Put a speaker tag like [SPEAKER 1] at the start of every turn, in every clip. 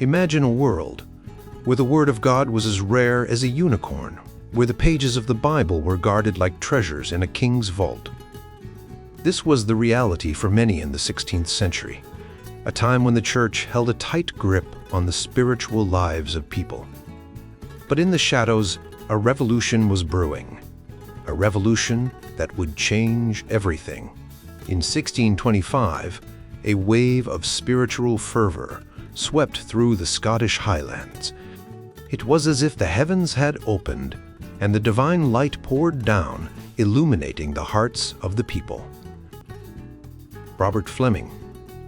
[SPEAKER 1] Imagine a world where the Word of God was as rare as a unicorn, where the pages of the Bible were guarded like treasures in a king's vault. This was the reality for many in the 16th century, a time when the church held a tight grip on the spiritual lives of people. But in the shadows, a revolution was brewing, a revolution that would change everything. In 1625, a wave of spiritual fervor swept through the Scottish Highlands. It was as if the heavens had opened and the divine light poured down, illuminating the hearts of the people. Robert Fleming,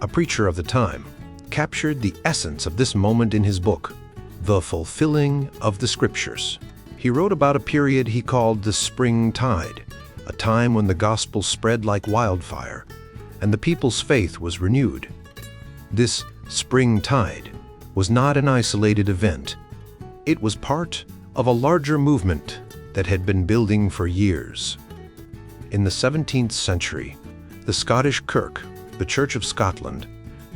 [SPEAKER 1] a preacher of the time, captured the essence of this moment in his book, The Fulfilling of the Scriptures. He wrote about a period he called the Spring Tide, a time when the gospel spread like wildfire and the people's faith was renewed. This spring tide was not an isolated event. It was part of a larger movement that had been building for years. In the 17th century, the Scottish Kirk, the Church of Scotland,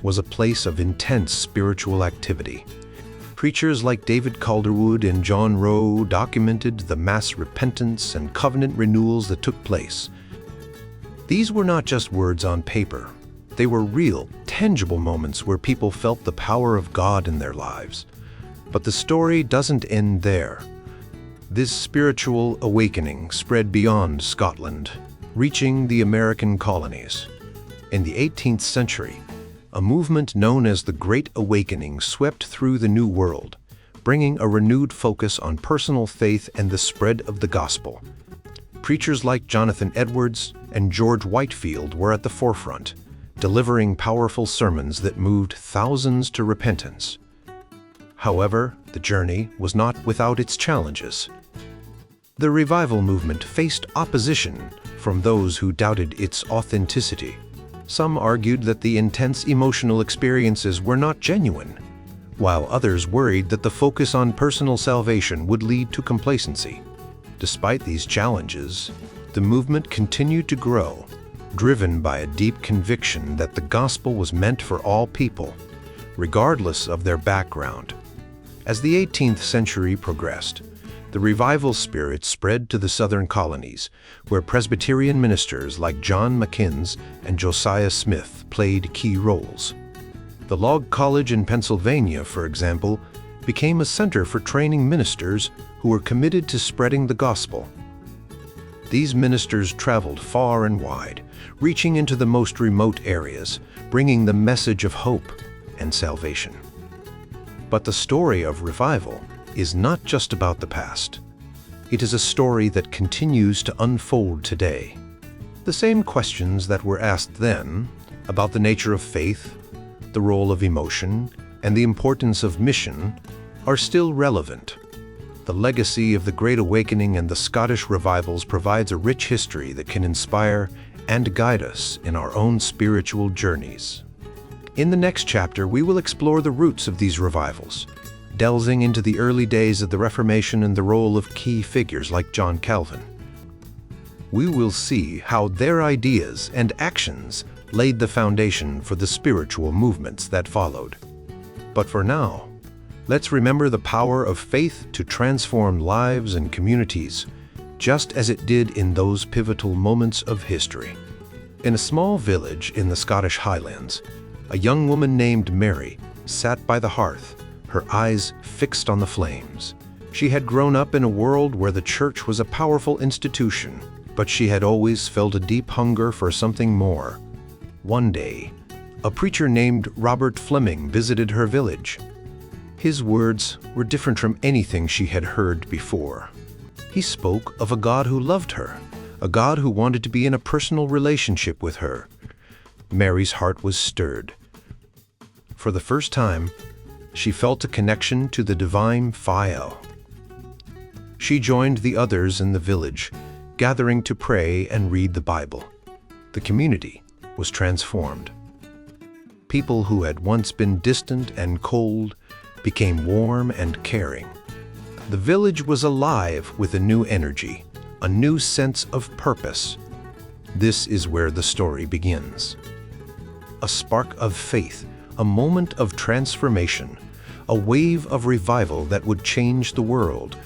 [SPEAKER 1] was a place of intense spiritual activity. Preachers like David Calderwood and John Rowe documented the mass repentance and covenant renewals that took place. These were not just words on paper. They were real, tangible moments where people felt the power of God in their lives. But the story doesn't end there. This spiritual awakening spread beyond Scotland, reaching the American colonies. In the 18th century, a movement known as the Great Awakening swept through the New World, bringing a renewed focus on personal faith and the spread of the gospel. Preachers like Jonathan Edwards and George Whitefield were at the forefront, delivering powerful sermons that moved thousands to repentance. However, the journey was not without its challenges. The revival movement faced opposition from those who doubted its authenticity. Some argued that the intense emotional experiences were not genuine, while others worried that the focus on personal salvation would lead to complacency. Despite these challenges, the movement continued to grow, driven by a deep conviction that the gospel was meant for all people, regardless of their background. As the 18th century progressed, the revival spirit spread to the southern colonies, where Presbyterian ministers like John McInnes and Josiah Smith played key roles. The Log College in Pennsylvania, for example, became a center for training ministers who were committed to spreading the gospel. These ministers traveled far and wide, reaching into the most remote areas, bringing the message of hope and salvation. But the story of revival is not just about the past. It is a story that continues to unfold today. The same questions that were asked then about the nature of faith, the role of emotion, and the importance of mission are still relevant. The legacy of the Great Awakening and the Scottish revivals provides a rich history that can inspire and guide us in our own spiritual journeys. In the next chapter, we will explore the roots of these revivals, delving into the early days of the Reformation and the role of key figures like John Calvin. We will see how their ideas and actions laid the foundation for the spiritual movements that followed. But for now, let's remember the power of faith to transform lives and communities, just as it did in those pivotal moments of history. In a small village in the Scottish Highlands, a young woman named Mary sat by the hearth, her eyes fixed on the flames. She had grown up in a world where the church was a powerful institution, but she had always felt a deep hunger for something more. One day, a preacher named Robert Fleming visited her village. His words were different from anything she had heard before. He spoke of a God who loved her, a God who wanted to be in a personal relationship with her. Mary's heart was stirred. For the first time, she felt a connection to the divine Phiel. She joined the others in the village, gathering to pray and read the Bible. The community was transformed. People who had once been distant and cold became warm and caring. The village was alive with a new energy, a new sense of purpose. This is where the story begins. A spark of faith, a moment of transformation, a wave of revival that would change the world.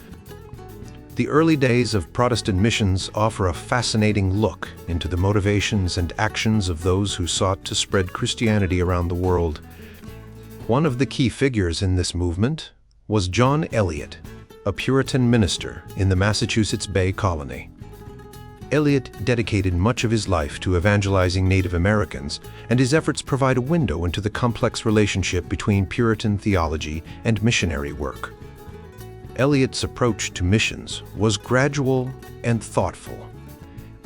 [SPEAKER 1] The early days of Protestant missions offer a fascinating look into the motivations and actions of those who sought to spread Christianity around the world. One of the key figures in this movement was John Eliot, a Puritan minister in the Massachusetts Bay Colony. Eliot dedicated much of his life to evangelizing Native Americans, and his efforts provide a window into the complex relationship between Puritan theology and missionary work. Eliot's approach to missions was gradual and thoughtful.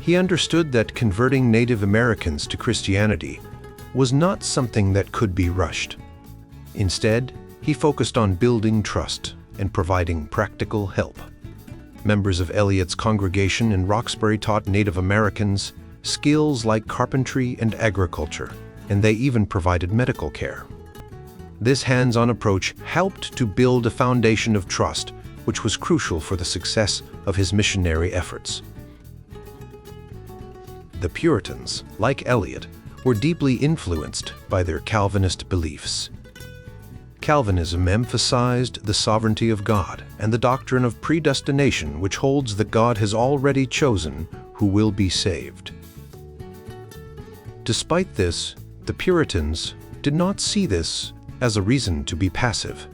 [SPEAKER 1] He understood that converting Native Americans to Christianity was not something that could be rushed. Instead, he focused on building trust and providing practical help. Members of Eliot's congregation in Roxbury taught Native Americans skills like carpentry and agriculture, and they even provided medical care. This hands-on approach helped to build a foundation of trust, which was crucial for the success of his missionary efforts. The Puritans, like Eliot, were deeply influenced by their Calvinist beliefs. Calvinism emphasized the sovereignty of God and the doctrine of predestination, which holds that God has already chosen who will be saved. Despite this, the Puritans did not see this as a reason to be passive.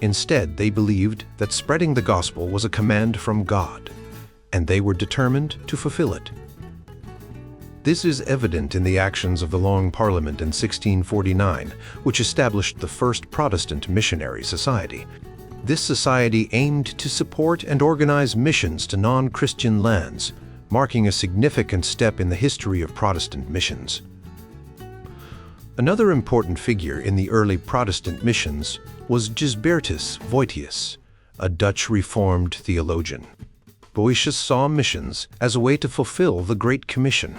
[SPEAKER 1] Instead, they believed that spreading the gospel was a command from God, and they were determined to fulfill it. This is evident in the actions of the Long Parliament in 1649, which established the first Protestant missionary society. This society aimed to support and organize missions to non-Christian lands, marking a significant step in the history of Protestant missions. Another important figure in the early Protestant missions was Gisbertus Voetius, a Dutch Reformed theologian. Voetius saw missions as a way to fulfill the Great Commission,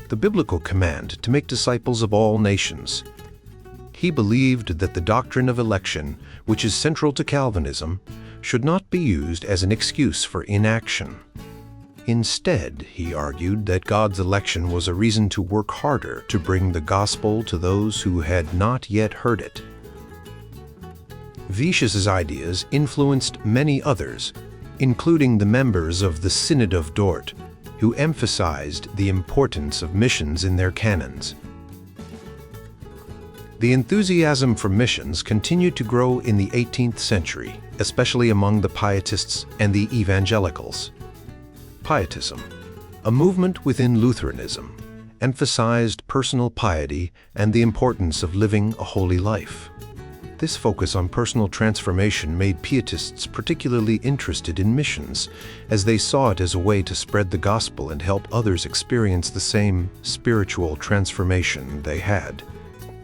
[SPEAKER 1] the biblical command to make disciples of all nations. He believed that the doctrine of election, which is central to Calvinism, should not be used as an excuse for inaction. Instead, he argued that God's election was a reason to work harder to bring the gospel to those who had not yet heard it. Voetius's ideas influenced many others, including the members of the Synod of Dort, who emphasized the importance of missions in their canons. The enthusiasm for missions continued to grow in the 18th century, especially among the Pietists and the Evangelicals. Pietism, a movement within Lutheranism, emphasized personal piety and the importance of living a holy life. This focus on personal transformation made Pietists particularly interested in missions, as they saw it as a way to spread the gospel and help others experience the same spiritual transformation they had.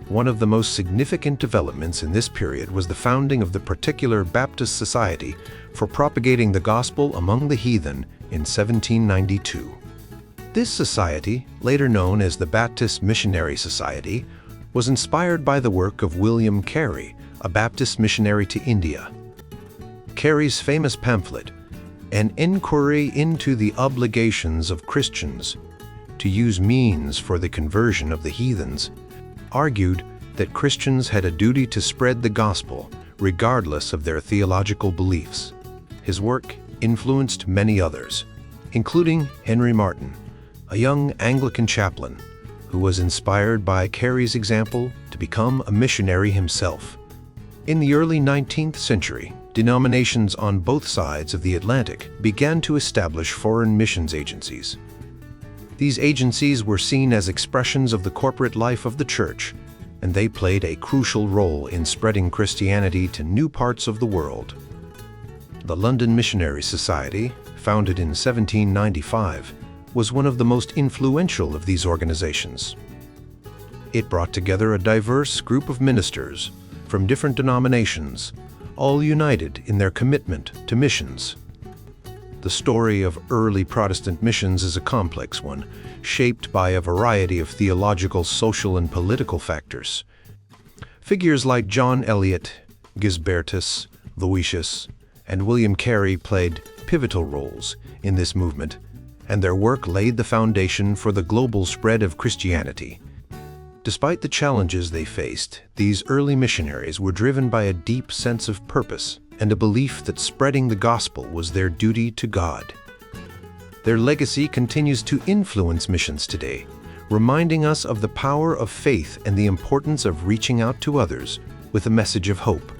[SPEAKER 1] One of the most significant developments in this period was the founding of the Particular Baptist Society for propagating the gospel among the heathen in 1792. This society, later known as the Baptist Missionary Society, was inspired by the work of William Carey, a Baptist missionary to India. Carey's famous pamphlet, An Inquiry into the Obligations of Christians to Use Means for the Conversion of the Heathens, argued that Christians had a duty to spread the gospel regardless of their theological beliefs. His work influenced many others, including Henry Martyn, a young Anglican chaplain who was inspired by Carey's example to become a missionary himself. In the early 19th century, denominations on both sides of the Atlantic began to establish foreign missions agencies. These agencies were seen as expressions of the corporate life of the Church, and they played a crucial role in spreading Christianity to new parts of the world. The London Missionary Society, founded in 1795, was one of the most influential of these organizations. It brought together a diverse group of ministers from different denominations, all united in their commitment to missions. The story of early Protestant missions is a complex one, shaped by a variety of theological, social, and political factors. Figures like John Eliot, Gisbertus, Voetius, and William Carey played pivotal roles in this movement, and their work laid the foundation for the global spread of Christianity. Despite the challenges they faced, these early missionaries were driven by a deep sense of purpose and a belief that spreading the gospel was their duty to God. Their legacy continues to influence missions today, reminding us of the power of faith and the importance of reaching out to others with a message of hope.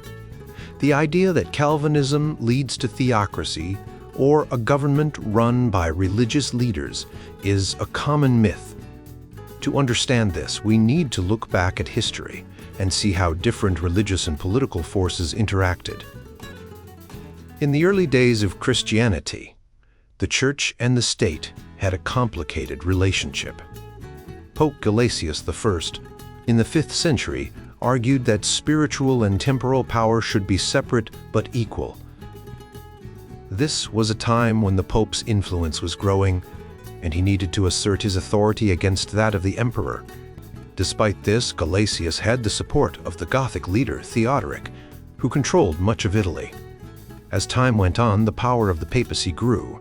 [SPEAKER 1] The idea that Calvinism leads to theocracy or a government run by religious leaders is a common myth. To understand this, we need to look back at history and see how different religious and political forces interacted. In the early days of Christianity, the Church and the state had a complicated relationship. Pope Gelasius I, in the 5th century, argued that spiritual and temporal power should be separate but equal. This was a time when the Pope's influence was growing, and he needed to assert his authority against that of the emperor. Despite this, Gelasius had the support of the Gothic leader Theodoric, who controlled much of Italy. As time went on, the power of the papacy grew.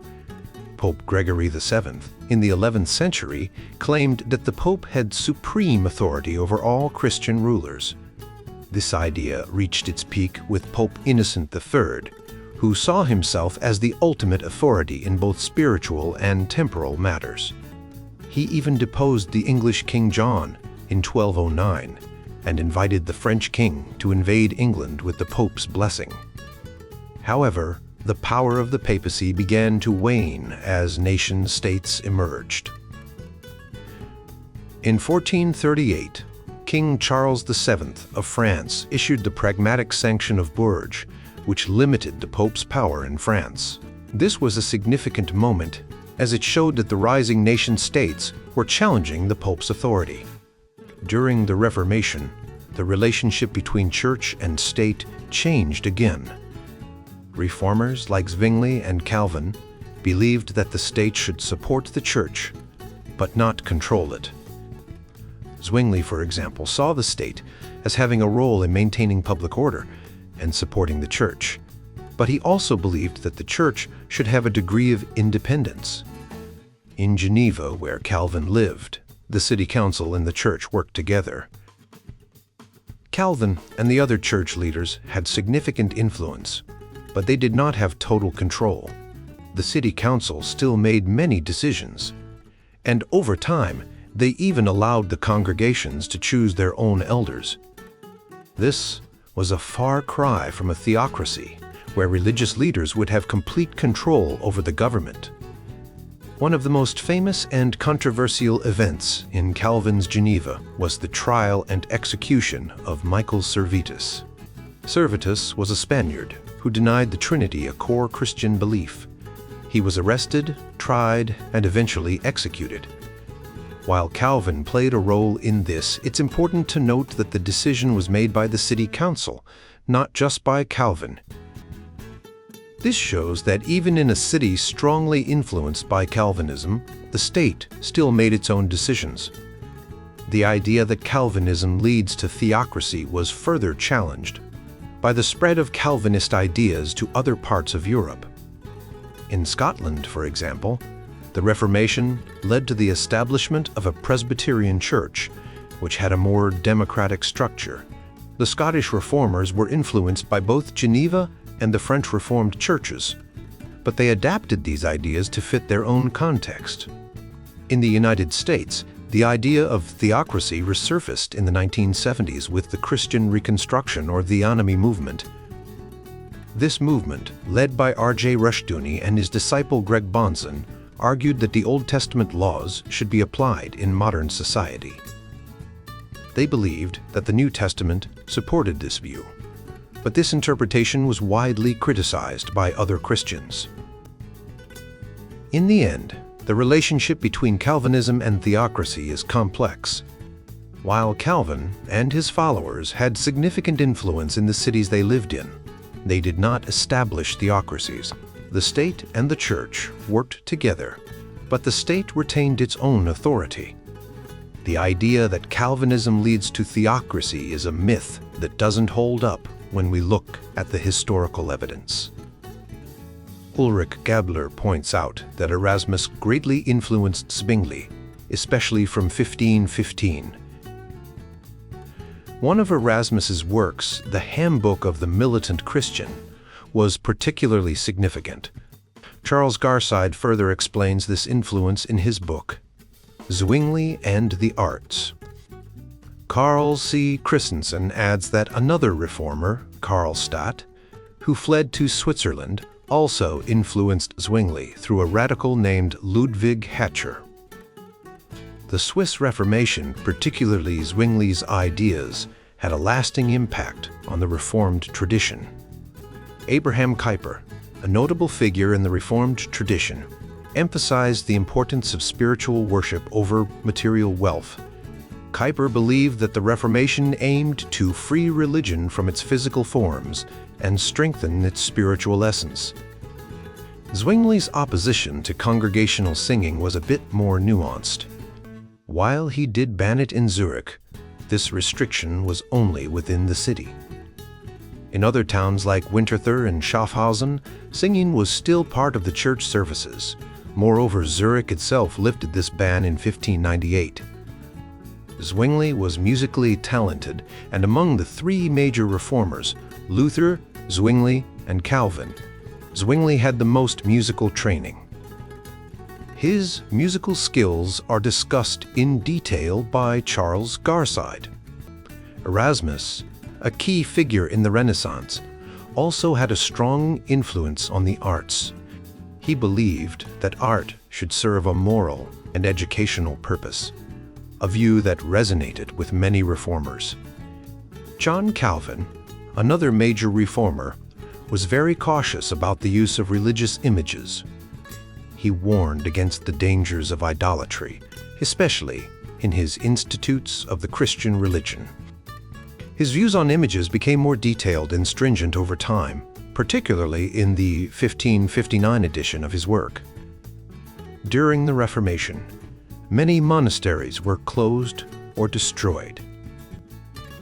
[SPEAKER 1] Pope Gregory VII, in the 11th century, claimed that the Pope had supreme authority over all Christian rulers. This idea reached its peak with Pope Innocent III, who saw himself as the ultimate authority in both spiritual and temporal matters. He even deposed the English King John in 1209 and invited the French king to invade England with the Pope's blessing. However, the power of the papacy began to wane as nation-states emerged. In 1438, King Charles VII of France issued the Pragmatic Sanction of Bourges, which limited the Pope's power in France. This was a significant moment, as it showed that the rising nation-states were challenging the Pope's authority. During the Reformation, the relationship between church and state changed again. Reformers like Zwingli and Calvin believed that the state should support the church, but not control it. Zwingli, for example, saw the state as having a role in maintaining public order and supporting the church, but he also believed that the church should have a degree of independence. In Geneva, where Calvin lived, the city council and the church worked together. Calvin and the other church leaders had significant influence, but they did not have total control. The city council still made many decisions, and over time, they even allowed the congregations to choose their own elders. This was a far cry from a theocracy, where religious leaders would have complete control over the government. One of the most famous and controversial events in Calvin's Geneva was the trial and execution of Michael Servetus. Servetus was a Spaniard who denied the Trinity a core Christian belief. He was arrested, tried, and eventually executed. While Calvin played a role in this, it's important to note that the decision was made by the city council, not just by Calvin. This shows that even in a city strongly influenced by Calvinism, the state still made its own decisions. The idea that Calvinism leads to theocracy was further challenged by the spread of Calvinist ideas to other parts of Europe. In Scotland, for example, the Reformation led to the establishment of a Presbyterian church, which had a more democratic structure. The Scottish Reformers were influenced by both Geneva and the French Reformed churches, but they adapted these ideas to fit their own context. In the United States, the idea of theocracy resurfaced in the 1970s with the Christian Reconstruction or theonomy movement. This movement, led by R.J. Rushdoony and his disciple Greg Bonson, argued that the Old Testament laws should be applied in modern society. They believed that the New Testament supported this view, but this interpretation was widely criticized by other Christians. In the end, the relationship between Calvinism and theocracy is complex. While Calvin and his followers had significant influence in the cities they lived in, they did not establish theocracies. The state and the church worked together, but the state retained its own authority. The idea that Calvinism leads to theocracy is a myth that doesn't hold up when we look at the historical evidence. Ulrich Gabler points out that Erasmus greatly influenced Zwingli, especially from 1515. One of Erasmus's works, the Handbook of the Militant Christian, was particularly significant. Charles Garside further explains this influence in his book, Zwingli and the Arts. Carl C. Christensen adds that another reformer, Karlstadt, who fled to Switzerland, also influenced Zwingli through a radical named Ludwig Hatscher. The Swiss Reformation, particularly Zwingli's ideas, had a lasting impact on the Reformed tradition. Abraham Kuyper, a notable figure in the Reformed tradition, emphasized the importance of spiritual worship over material wealth. Kuyper believed that the Reformation aimed to free religion from its physical forms and strengthen its spiritual essence. Zwingli's opposition to congregational singing was a bit more nuanced. While he did ban it in Zurich, this restriction was only within the city. In other towns like Winterthur and Schaffhausen, singing was still part of the church services. Moreover, Zurich itself lifted this ban in 1598. Zwingli was musically talented, and among the three major reformers, Luther, Zwingli, and Calvin, Zwingli had the most musical training. His musical skills are discussed in detail by Charles Garside. Erasmus, a key figure in the Renaissance, also had a strong influence on the arts. He believed that art should serve a moral and educational purpose, a view that resonated with many reformers. John Calvin, another major reformer, was very cautious about the use of religious images. He warned against the dangers of idolatry, especially in his Institutes of the Christian Religion. His views on images became more detailed and stringent over time, particularly in the 1559 edition of his work. During the Reformation, many monasteries were closed or destroyed.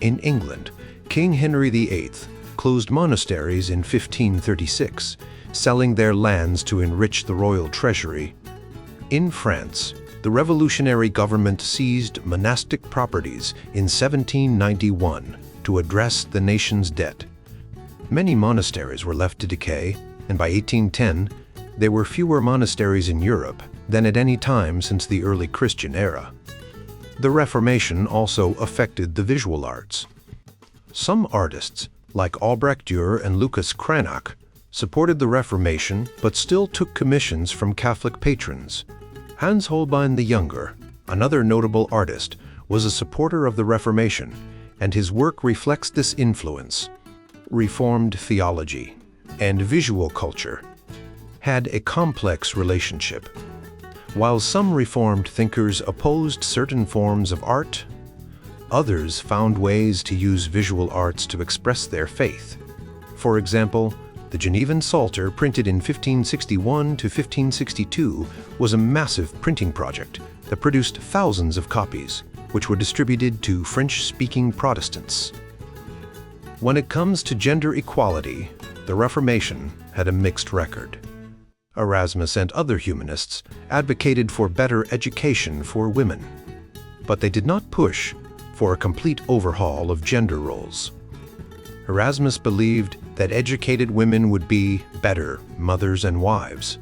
[SPEAKER 1] In England, King Henry VIII closed monasteries in 1536, selling their lands to enrich the royal treasury. In France, the revolutionary government seized monastic properties in 1791 to address the nation's debt. Many monasteries were left to decay, and by 1810, there were fewer monasteries in Europe than at any time since the early Christian era. The Reformation also affected the visual arts. Some artists, like Albrecht Dürer and Lucas Cranach, supported the Reformation but still took commissions from Catholic patrons. Hans Holbein the Younger, another notable artist, was a supporter of the Reformation, and his work reflects this influence. Reformed theology and visual culture had a complex relationship. While some Reformed thinkers opposed certain forms of art, others found ways to use visual arts to express their faith. For example, the Genevan Psalter, printed in 1561 to 1562, was a massive printing project that produced thousands of copies, which were distributed to French-speaking Protestants. When it comes to gender equality, the Reformation had a mixed record. Erasmus and other humanists advocated for better education for women, but they did not push for a complete overhaul of gender roles. Erasmus believed that educated women would be better mothers and wives.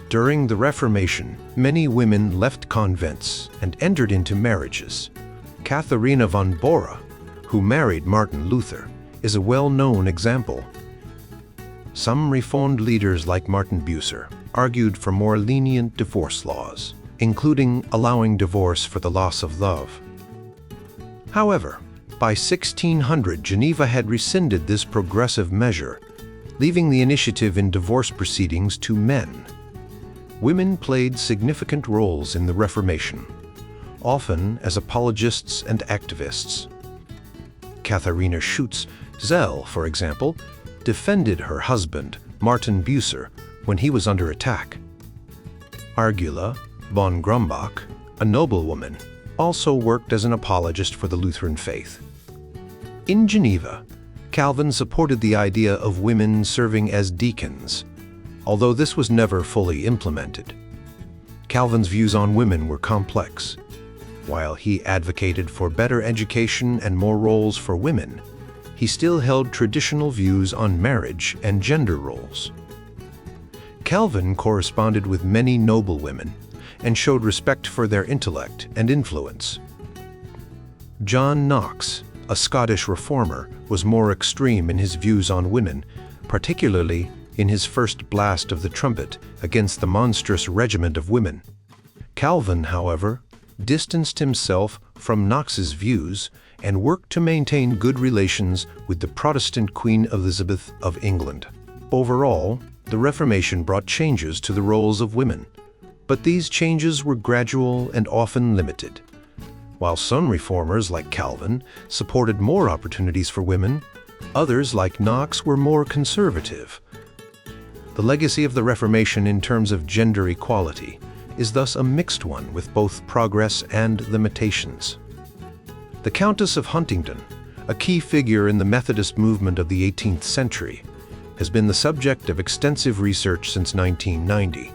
[SPEAKER 1] During the Reformation, many women left convents and entered into marriages. Katharina von Bora, who married Martin Luther, is a well-known example. Some Reformed leaders like Martin Bucer argued for more lenient divorce laws, including allowing divorce for the loss of love. However, by 1600, Geneva had rescinded this progressive measure, leaving the initiative in divorce proceedings to men. Women played significant roles in the Reformation, often as apologists and activists. Katharina Schutz-Zell, for example, defended her husband, Martin Bucer, when he was under attack. Argula von Grumbach, a noblewoman, also worked as an apologist for the Lutheran faith. In Geneva, Calvin supported the idea of women serving as deacons, although this was never fully implemented. Calvin's views on women were complex. While he advocated for better education and more roles for women, he still held traditional views on marriage and gender roles. Calvin corresponded with many noble women and showed respect for their intellect and influence. John Knox, a Scottish reformer, was more extreme in his views on women, particularly in his first blast of the trumpet against the monstrous regiment of women. Calvin, however, distanced himself from Knox's views and worked to maintain good relations with the Protestant Queen Elizabeth of England. Overall, the Reformation brought changes to the roles of women, but these changes were gradual and often limited. While some reformers, like Calvin, supported more opportunities for women, others, like Knox, were more conservative. The legacy of the Reformation in terms of gender equality is thus a mixed one with both progress and limitations. The Countess of Huntingdon, a key figure in the Methodist movement of the 18th century, has been the subject of extensive research since 1990.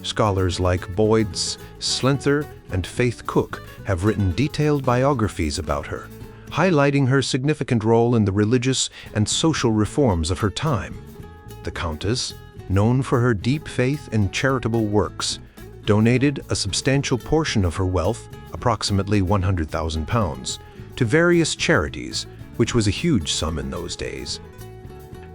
[SPEAKER 1] Scholars like Boyd's, Slenther, and Faith Cook have written detailed biographies about her, highlighting her significant role in the religious and social reforms of her time. The Countess, known for her deep faith and charitable works, donated a substantial portion of her wealth, approximately £100,000, to various charities, which was a huge sum in those days.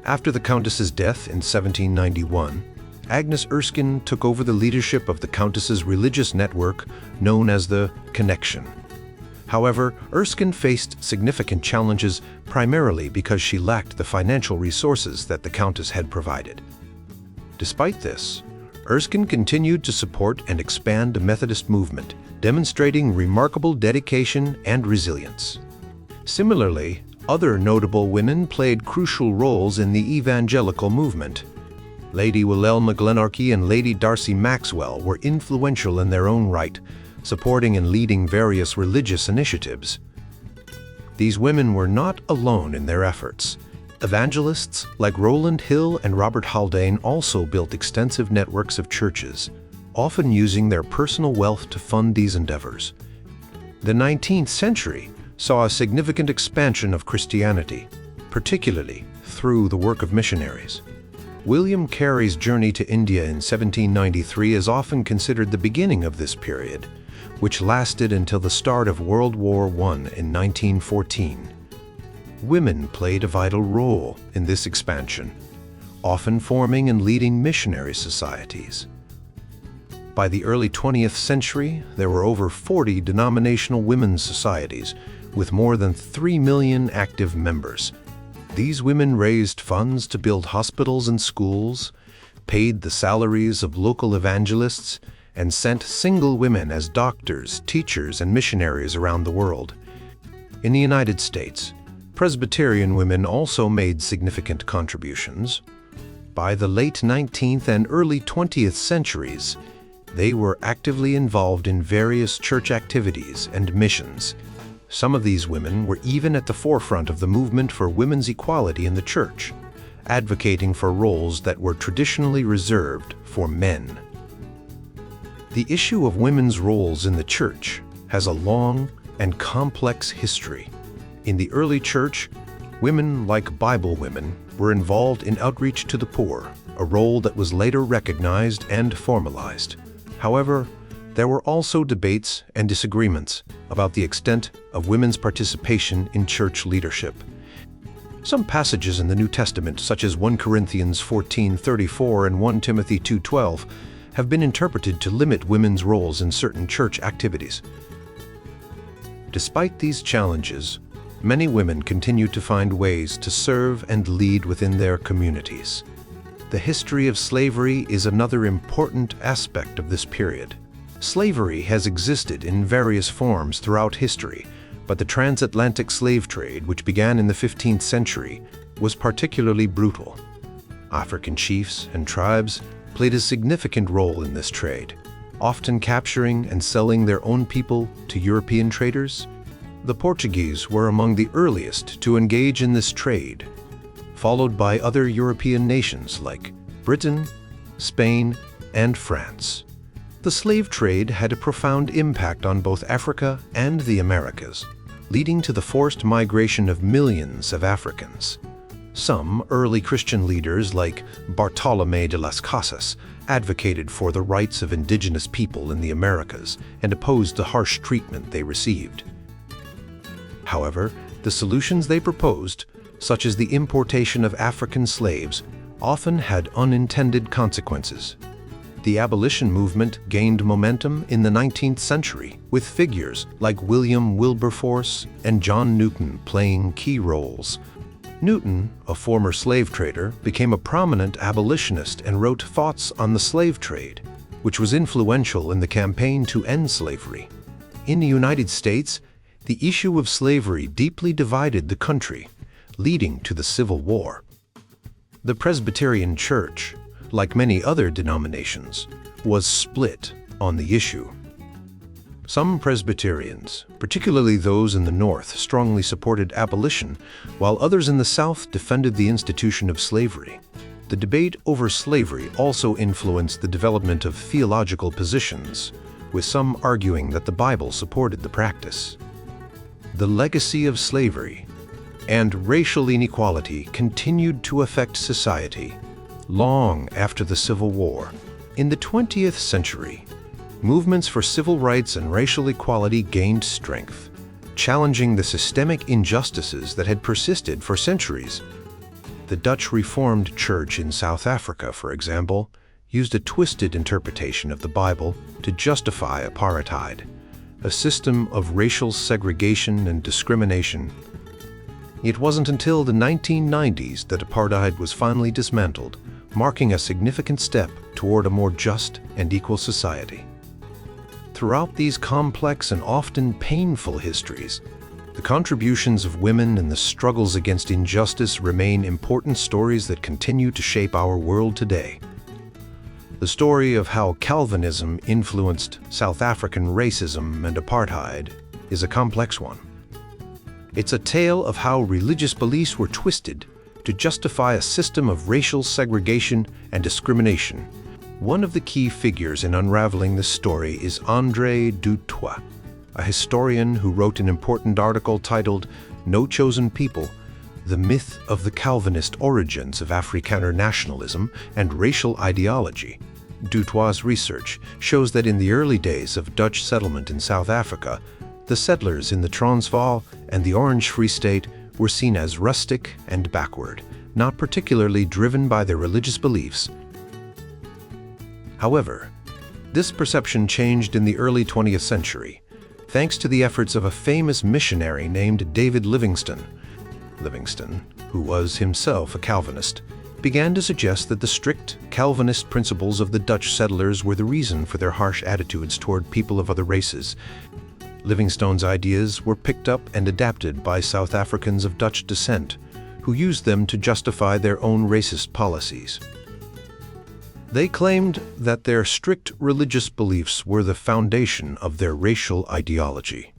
[SPEAKER 1] After the Countess's death in 1791, Agnes Erskine took over the leadership of the Countess's religious network known as the Connection. However, Erskine faced significant challenges primarily because she lacked the financial resources that the Countess had provided. Despite this, Erskine continued to support and expand the Methodist movement, demonstrating remarkable dedication and resilience. Similarly, other notable women played crucial roles in the evangelical movement. Lady Wilhelma Glenorchy and Lady Darcy Maxwell were influential in their own right, supporting and leading various religious initiatives. These women were not alone in their efforts. Evangelists like Rowland Hill and Robert Haldane also built extensive networks of churches, often using their personal wealth to fund these endeavors. The 19th century saw a significant expansion of Christianity, particularly through the work of missionaries. William Carey's journey to India in 1793 is often considered the beginning of this period, which lasted until the start of World War I in 1914. Women played a vital role in this expansion, often forming and leading missionary societies. By the early 20th century, there were over 40 denominational women's societies, with more than 3 million active members. These women raised funds to build hospitals and schools, paid the salaries of local evangelists, and sent single women as doctors, teachers, and missionaries around the world. In the United States, Presbyterian women also made significant contributions. By the late 19th and early 20th centuries, they were actively involved in various church activities and missions. Some of these women were even at the forefront of the movement for women's equality in the church, advocating for roles that were traditionally reserved for men. The issue of women's roles in the church has a long and complex history. In the early church, women like Bible women were involved in outreach to the poor, a role that was later recognized and formalized. However, there were also debates and disagreements about the extent of women's participation in church leadership. Some passages in the New Testament, such as 1 Corinthians 14:34 and 1 Timothy 2:12, have been interpreted to limit women's roles in certain church activities. Despite these challenges, many women continue to find ways to serve and lead within their communities. The history of slavery is another important aspect of this period. Slavery has existed in various forms throughout history, but the transatlantic slave trade, which began in the 15th century, was particularly brutal. African chiefs and tribes played a significant role in this trade, often capturing and selling their own people to European traders. The Portuguese were among the earliest to engage in this trade, followed by other European nations like Britain, Spain, and France. The slave trade had a profound impact on both Africa and the Americas, leading to the forced migration of millions of Africans. Some early Christian leaders, like Bartolomé de las Casas, advocated for the rights of indigenous people in the Americas and opposed the harsh treatment they received. However, the solutions they proposed, such as the importation of African slaves, often had unintended consequences. The abolition movement gained momentum in the 19th century, with figures like William Wilberforce and John Newton playing key roles. Newton, a former slave trader, became a prominent abolitionist and wrote Thoughts on the Slave Trade, which was influential in the campaign to end slavery. In the United States, the issue of slavery deeply divided the country, leading to the Civil War. The Presbyterian Church, like many other denominations, was split on the issue. Some Presbyterians, particularly those in the North, strongly supported abolition, while others in the South defended the institution of slavery. The debate over slavery also influenced the development of theological positions, with some arguing that the Bible supported the practice. The legacy of slavery and racial inequality continued to affect society long after the Civil War. In the 20th century, movements for civil rights and racial equality gained strength, challenging the systemic injustices that had persisted for centuries. The Dutch Reformed Church in South Africa, for example, used a twisted interpretation of the Bible to justify apartheid, a system of racial segregation and discrimination. It wasn't until the 1990s that apartheid was finally dismantled, marking a significant step toward a more just and equal society. Throughout these complex and often painful histories, the contributions of women and the struggles against injustice remain important stories that continue to shape our world today. The story of how Calvinism influenced South African racism and apartheid is a complex one. It's a tale of how religious beliefs were twisted to justify a system of racial segregation and discrimination. One of the key figures in unraveling this story is André du Toit, a historian who wrote an important article titled No Chosen People: The Myth of the Calvinist Origins of Afrikaner Nationalism and Racial Ideology. Du Toit's research shows that in the early days of Dutch settlement in South Africa, the settlers in the Transvaal and the Orange Free State were seen as rustic and backward, not particularly driven by their religious beliefs. However, this perception changed in the early 20th century, thanks to the efforts of a famous missionary named David Livingstone. Livingstone, who was himself a Calvinist, began to suggest that the strict Calvinist principles of the Dutch settlers were the reason for their harsh attitudes toward people of other races. Livingstone's ideas were picked up and adapted by South Africans of Dutch descent, who used them to justify their own racist policies. They claimed that their strict religious beliefs were the foundation of their racial ideology.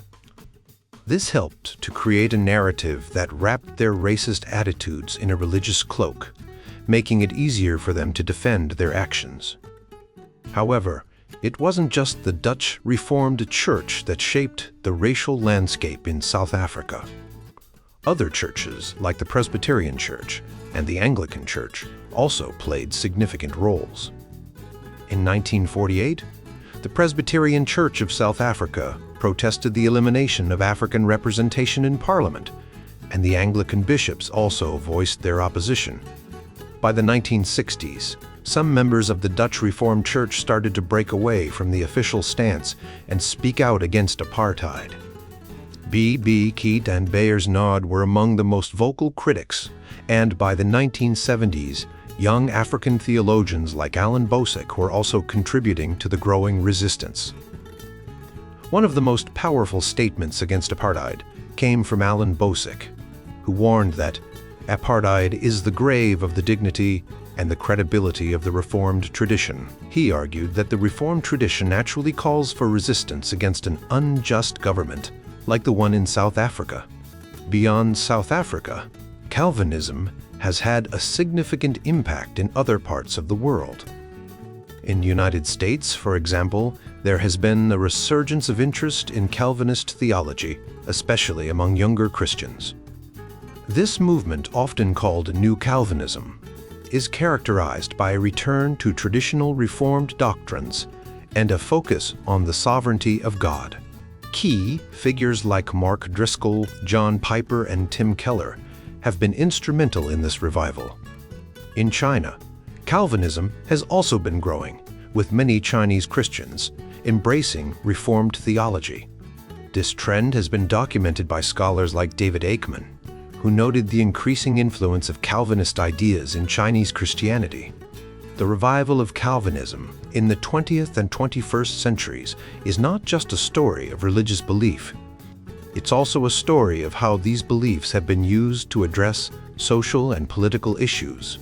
[SPEAKER 1] This helped to create a narrative that wrapped their racist attitudes in a religious cloak, making it easier for them to defend their actions. However, it wasn't just the Dutch Reformed Church that shaped the racial landscape in South Africa. Other churches, like the Presbyterian Church and the Anglican Church, also played significant roles. In 1948, the Presbyterian Church of South Africa protested the elimination of African representation in Parliament, and the Anglican bishops also voiced their opposition. By the 1960s, some members of the Dutch Reformed Church started to break away from the official stance and speak out against apartheid. B.B. Keat and Beyers Naud were among the most vocal critics, and by the 1970s, young African theologians like Alan Bosek were also contributing to the growing resistance. One of the most powerful statements against apartheid came from Alan Bosek, who warned that apartheid is the grave of the dignity and the credibility of the Reformed tradition. He argued that the Reformed tradition naturally calls for resistance against an unjust government, like the one in South Africa. Beyond South Africa, Calvinism has had a significant impact in other parts of the world. In the United States, for example, there has been a resurgence of interest in Calvinist theology, especially among younger Christians. This movement, often called New Calvinism, is characterized by a return to traditional Reformed doctrines and a focus on the sovereignty of God. Key figures like Mark Driscoll, John Piper, and Tim Keller have been instrumental in this revival. In China, Calvinism has also been growing, with many Chinese Christians embracing Reformed theology. This trend has been documented by scholars like David Aikman, who noted the increasing influence of Calvinist ideas in Chinese Christianity. The revival of Calvinism in the 20th and 21st centuries is not just a story of religious belief. It's also a story of how these beliefs have been used to address social and political issues.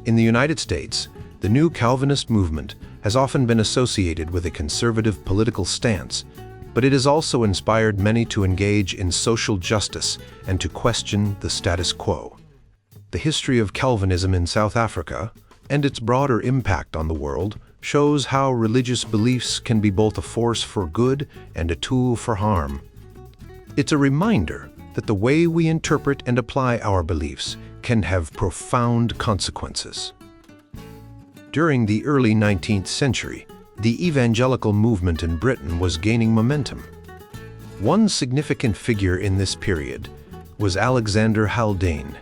[SPEAKER 1] In the United States, the New Calvinist movement has often been associated with a conservative political stance, but it has also inspired many to engage in social justice and to question the status quo. The history of Calvinism in South Africa and its broader impact on the world shows how religious beliefs can be both a force for good and a tool for harm. It's a reminder that the way we interpret and apply our beliefs can have profound consequences. During the early 19th century, the evangelical movement in Britain was gaining momentum. One significant figure in this period was Alexander Haldane,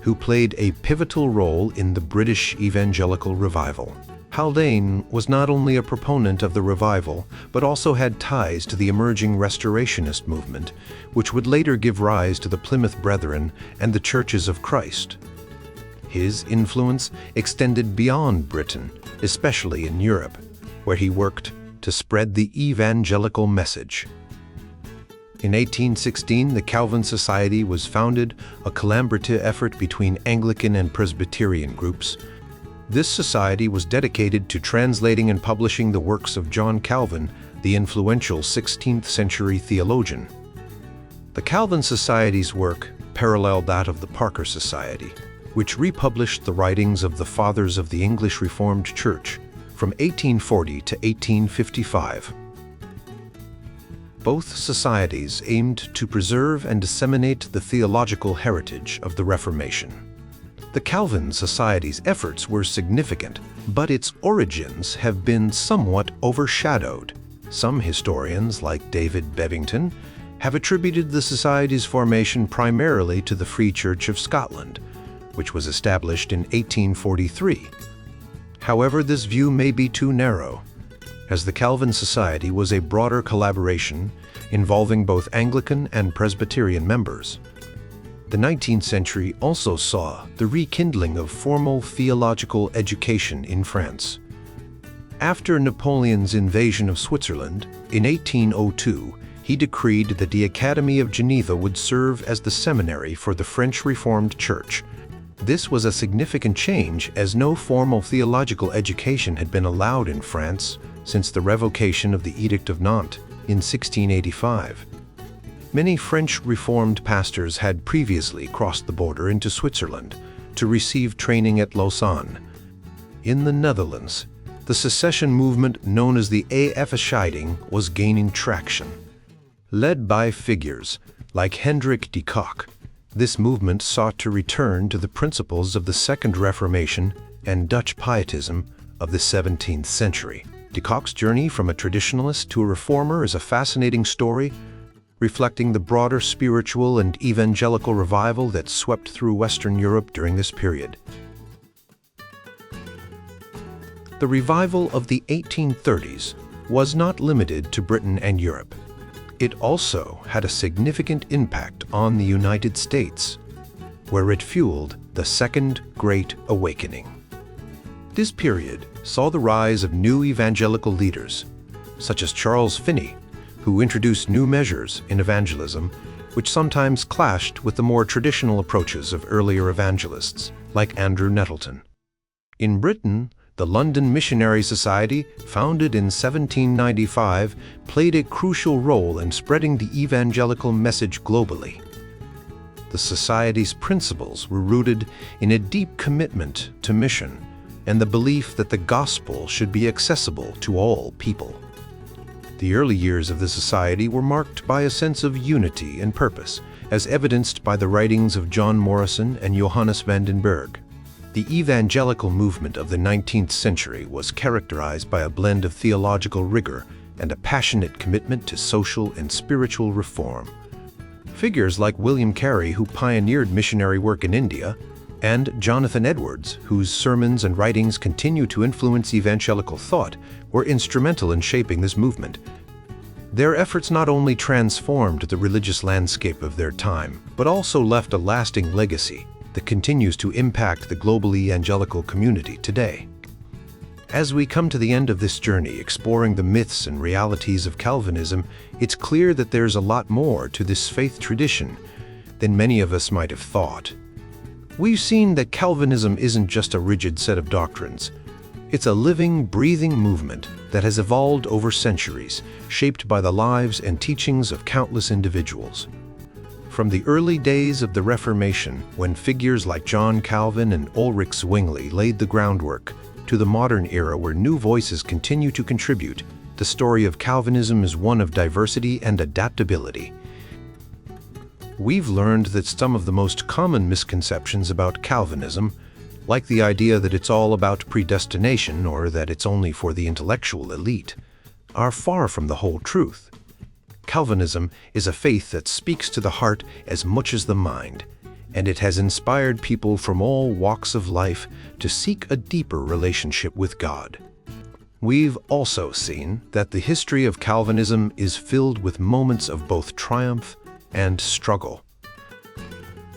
[SPEAKER 1] who played a pivotal role in the British evangelical revival. Haldane was not only a proponent of the revival, but also had ties to the emerging Restorationist movement, which would later give rise to the Plymouth Brethren and the Churches of Christ. His influence extended beyond Britain, especially in Europe, where he worked to spread the evangelical message. In 1816, the Calvin Society was founded, a collaborative effort between Anglican and Presbyterian groups. This society was dedicated to translating and publishing the works of John Calvin, the influential 16th century theologian. The Calvin Society's work paralleled that of the Parker Society, which republished the writings of the Fathers of the English Reformed Church from 1840 to 1855. Both societies aimed to preserve and disseminate the theological heritage of the Reformation. The Calvin Society's efforts were significant, but its origins have been somewhat overshadowed. Some historians, like David Bevington, have attributed the Society's formation primarily to the Free Church of Scotland, which was established in 1843. However, this view may be too narrow, as the Calvin Society was a broader collaboration involving both Anglican and Presbyterian members. The 19th century also saw the rekindling of formal theological education in France. After Napoleon's invasion of Switzerland in 1802, he decreed that the Academy of Geneva would serve as the seminary for the French Reformed Church. This was a significant change, as no formal theological education had been allowed in France since the revocation of the Edict of Nantes in 1685. Many French Reformed pastors had previously crossed the border into Switzerland to receive training at Lausanne. In the Netherlands, the secession movement known as the Afscheiding was gaining traction. Led by figures like Hendrik de Kock, this movement sought to return to the principles of the Second Reformation and Dutch Pietism of the 17th century. De Kock's journey from a traditionalist to a reformer is a fascinating story, reflecting the broader spiritual and evangelical revival that swept through Western Europe during this period. The revival of the 1830s was not limited to Britain and Europe. It also had a significant impact on the United States, where it fueled the Second Great Awakening. This period saw the rise of new evangelical leaders, such as Charles Finney, who introduced new measures in evangelism, which sometimes clashed with the more traditional approaches of earlier evangelists, like Andrew Nettleton. In Britain, the London Missionary Society, founded in 1795, played a crucial role in spreading the evangelical message globally. The Society's principles were rooted in a deep commitment to mission and the belief that the gospel should be accessible to all people. The early years of the society were marked by a sense of unity and purpose, as evidenced by the writings of John Morrison and Johannes van den Berg. The evangelical movement of the 19th century was characterized by a blend of theological rigor and a passionate commitment to social and spiritual reform. Figures like William Carey, who pioneered missionary work in India, and Jonathan Edwards, whose sermons and writings continue to influence evangelical thought, were instrumental in shaping this movement. Their efforts not only transformed the religious landscape of their time, but also left a lasting legacy that continues to impact the global evangelical community today. As we come to the end of this journey exploring the myths and realities of Calvinism, it's clear that there's a lot more to this faith tradition than many of us might have thought. We've seen that Calvinism isn't just a rigid set of doctrines. It's a living, breathing movement that has evolved over centuries, shaped by the lives and teachings of countless individuals. From the early days of the Reformation, when figures like John Calvin and Ulrich Zwingli laid the groundwork, to the modern era where new voices continue to contribute, the story of Calvinism is one of diversity and adaptability. We've learned that some of the most common misconceptions about Calvinism, like the idea that it's all about predestination or that it's only for the intellectual elite, are far from the whole truth. Calvinism is a faith that speaks to the heart as much as the mind, and it has inspired people from all walks of life to seek a deeper relationship with God. We've also seen that the history of Calvinism is filled with moments of both triumph and struggle.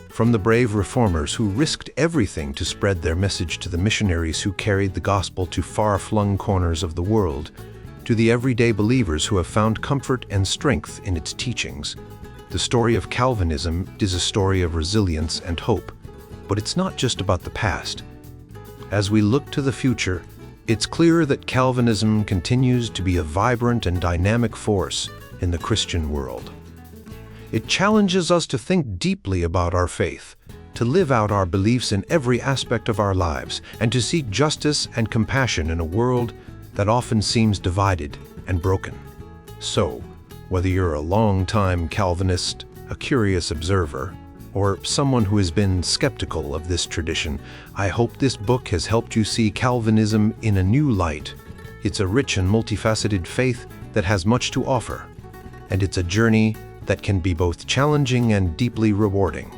[SPEAKER 1] From the brave reformers who risked everything to spread their message to the missionaries who carried the gospel to far-flung corners of the world, to the everyday believers who have found comfort and strength in its teachings, the story of Calvinism is a story of resilience and hope. But it's not just about the past. As we look to the future, it's clear that Calvinism continues to be a vibrant and dynamic force in the Christian world. It challenges us to think deeply about our faith, to live out our beliefs in every aspect of our lives, and to seek justice and compassion in a world that often seems divided and broken. So, whether you're a long-time Calvinist, a curious observer, or someone who has been skeptical of this tradition, I hope this book has helped you see Calvinism in a new light. It's a rich and multifaceted faith that has much to offer, and it's a journey that can be both challenging and deeply rewarding.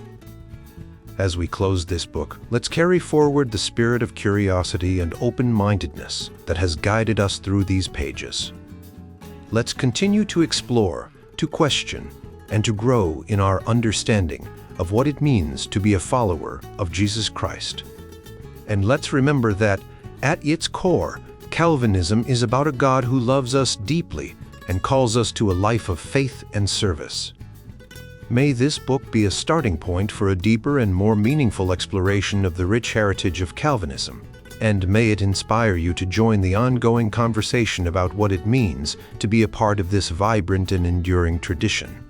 [SPEAKER 1] As we close this book, let's carry forward the spirit of curiosity and open-mindedness that has guided us through these pages. Let's continue to explore, to question, and to grow in our understanding of what it means to be a follower of Jesus Christ. And let's remember that, at its core, Calvinism is about a God who loves us deeply and calls us to a life of faith and service. May this book be a starting point for a deeper and more meaningful exploration of the rich heritage of Calvinism, and may it inspire you to join the ongoing conversation about what it means to be a part of this vibrant and enduring tradition.